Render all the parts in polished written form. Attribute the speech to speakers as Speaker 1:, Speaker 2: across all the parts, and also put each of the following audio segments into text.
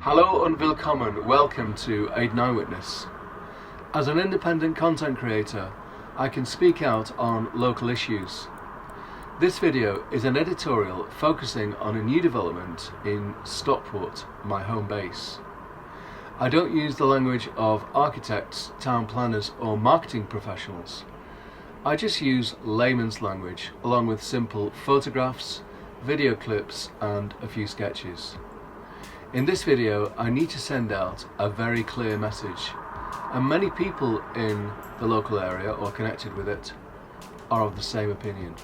Speaker 1: Hello and willkommen, welcome to AidanEyewitness. As an independent content creator, I can speak out on local issues. This video is an editorial focusing on a new development in Stockport, my home base. I don't use the language of architects, town planners or marketing professionals. I just use layman's language along with simple photographs, video clips and a few sketches. In this video I need to send out a very clear message, and many people in the local area or connected with it are of the same opinion.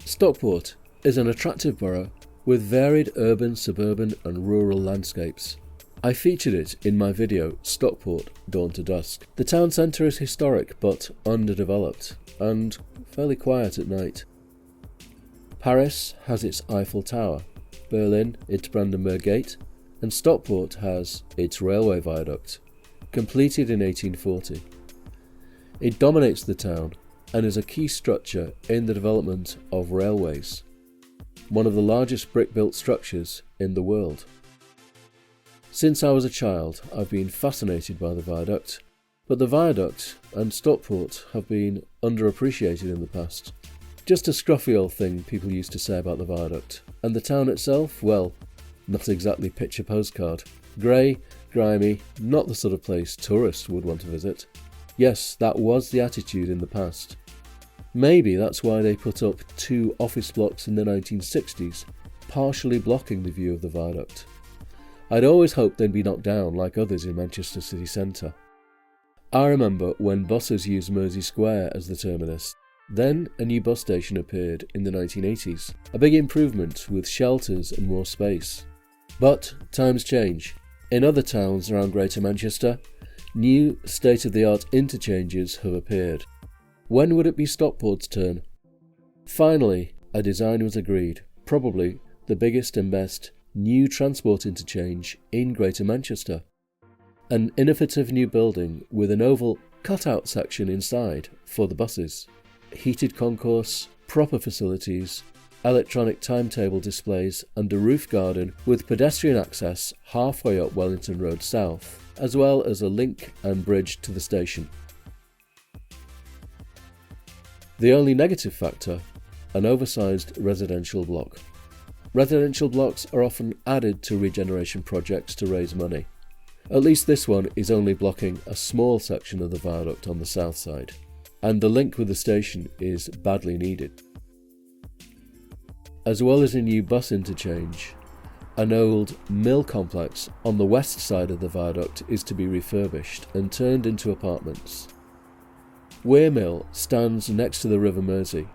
Speaker 2: Stockport is an attractive borough with varied urban, suburban and rural landscapes. I featured it in my video Stockport Dawn to Dusk. The town centre is historic but underdeveloped and fairly quiet at night. Paris has its Eiffel Tower, Berlin its Brandenburg Gate, and Stockport has its railway viaduct, completed in 1840. It dominates the town and is a key structure in the development of railways, one of the largest brick-built structures in the world. Since I was a child, I've been fascinated by the viaduct, but the viaduct and Stockport have been underappreciated in the past. Just a scruffy old thing people used to say about the viaduct, and the town itself, well, not exactly picture postcard. Grey, grimy, not the sort of place tourists would want to visit. Yes, that was the attitude in the past. Maybe that's why they put up 2 office blocks in the 1960s, partially blocking the view of the viaduct. I'd always hoped they'd be knocked down like others in Manchester city centre. I remember when buses used Mersey Square as the terminus. Then a new bus station appeared in the 1980s, a big improvement with shelters and more space. But times change. In other towns around Greater Manchester, new state-of-the-art interchanges have appeared. When would it be Stockport's turn? Finally, a design was agreed, probably the biggest and best new transport interchange in Greater Manchester. An innovative new building with an oval cut-out section inside for the buses. Heated concourse, proper facilities, electronic timetable displays and a roof garden with pedestrian access halfway up Wellington Road South, as well as a link and bridge to the station. The only negative factor, an oversized residential block. Residential blocks are often added to regeneration projects to raise money. At least this one is only blocking a small section of the viaduct on the south side, and the link with the station is badly needed. As well as a new bus interchange, an old mill complex on the west side of the viaduct is to be refurbished and turned into apartments. Weir Mill stands next to the River Mersey.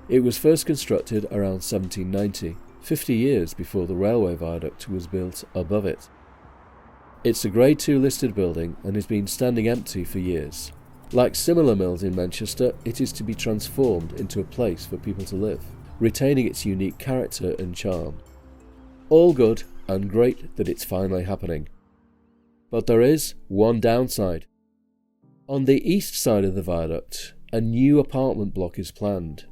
Speaker 2: It was first constructed around 1790, 50 years before the railway viaduct was built above it. It's a Grade 2 listed building and has been standing empty for years. Like similar mills in Manchester, it is to be transformed into a place for people to live, retaining its unique character and charm. All good and great that it's finally happening. But there is one downside. On the east side of the viaduct, a new apartment block is planned.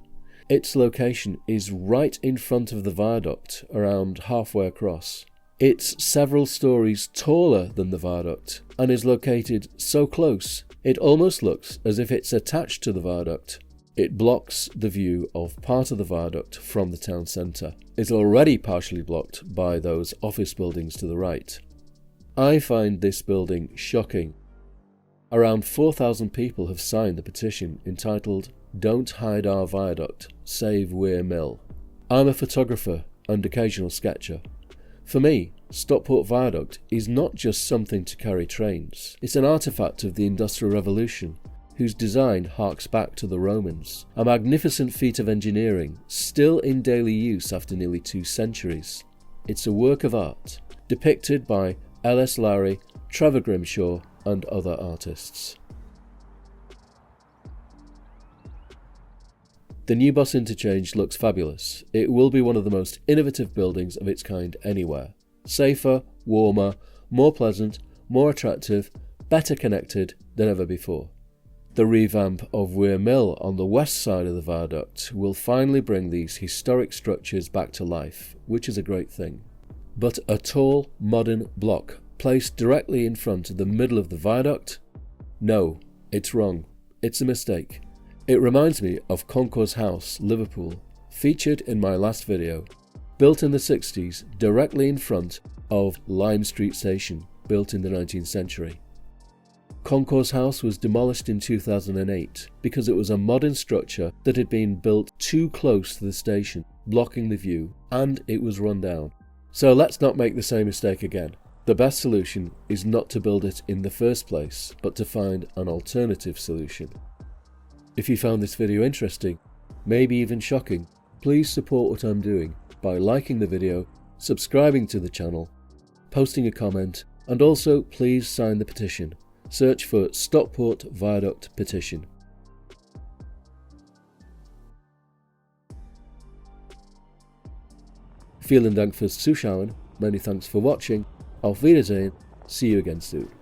Speaker 2: Its location is right in front of the viaduct, around halfway across. It's several stories taller than the viaduct and is located so close it almost looks as if it's attached to the viaduct. It blocks the view of part of the viaduct from the town centre. It's already partially blocked by those office buildings to the right. I find this building shocking. Around 4,000 people have signed the petition entitled "Don't Hide Our Viaduct, Save Weir Mill." I'm a photographer and occasional sketcher. For me, Stockport Viaduct is not just something to carry trains. It's an artefact of the Industrial Revolution, whose design harks back to the Romans. A magnificent feat of engineering, still in daily use after nearly 2 centuries. It's a work of art, depicted by L.S. Lowry, Trevor Grimshaw and other artists. The new bus interchange looks fabulous. It will be one of the most innovative buildings of its kind anywhere. Safer, warmer, more pleasant, more attractive, better connected than ever before. The revamp of Weir Mill on the west side of the viaduct will finally bring these historic structures back to life, which is a great thing. but a tall, modern block placed directly in front of the middle of the viaduct? No, it's wrong. It's a mistake. It reminds me of Concourse House Liverpool, featured in my last video, built in the 60s directly in front of Lime Street Station, built in the 19th century. Concourse House was demolished in 2008 because it was a modern structure that had been built too close to the station, blocking the view, and it was run down. So let's not make the same mistake again. The best solution is not to build it in the first place, but to find an alternative solution. If you found this video interesting, maybe even shocking, please support what I'm doing by liking the video, subscribing to the channel, posting a comment, and also please sign the petition. Search for Stockport Viaduct Petition. Vielen Dank fürs Zuschauen, many thanks for watching, auf Wiedersehen, see you again soon.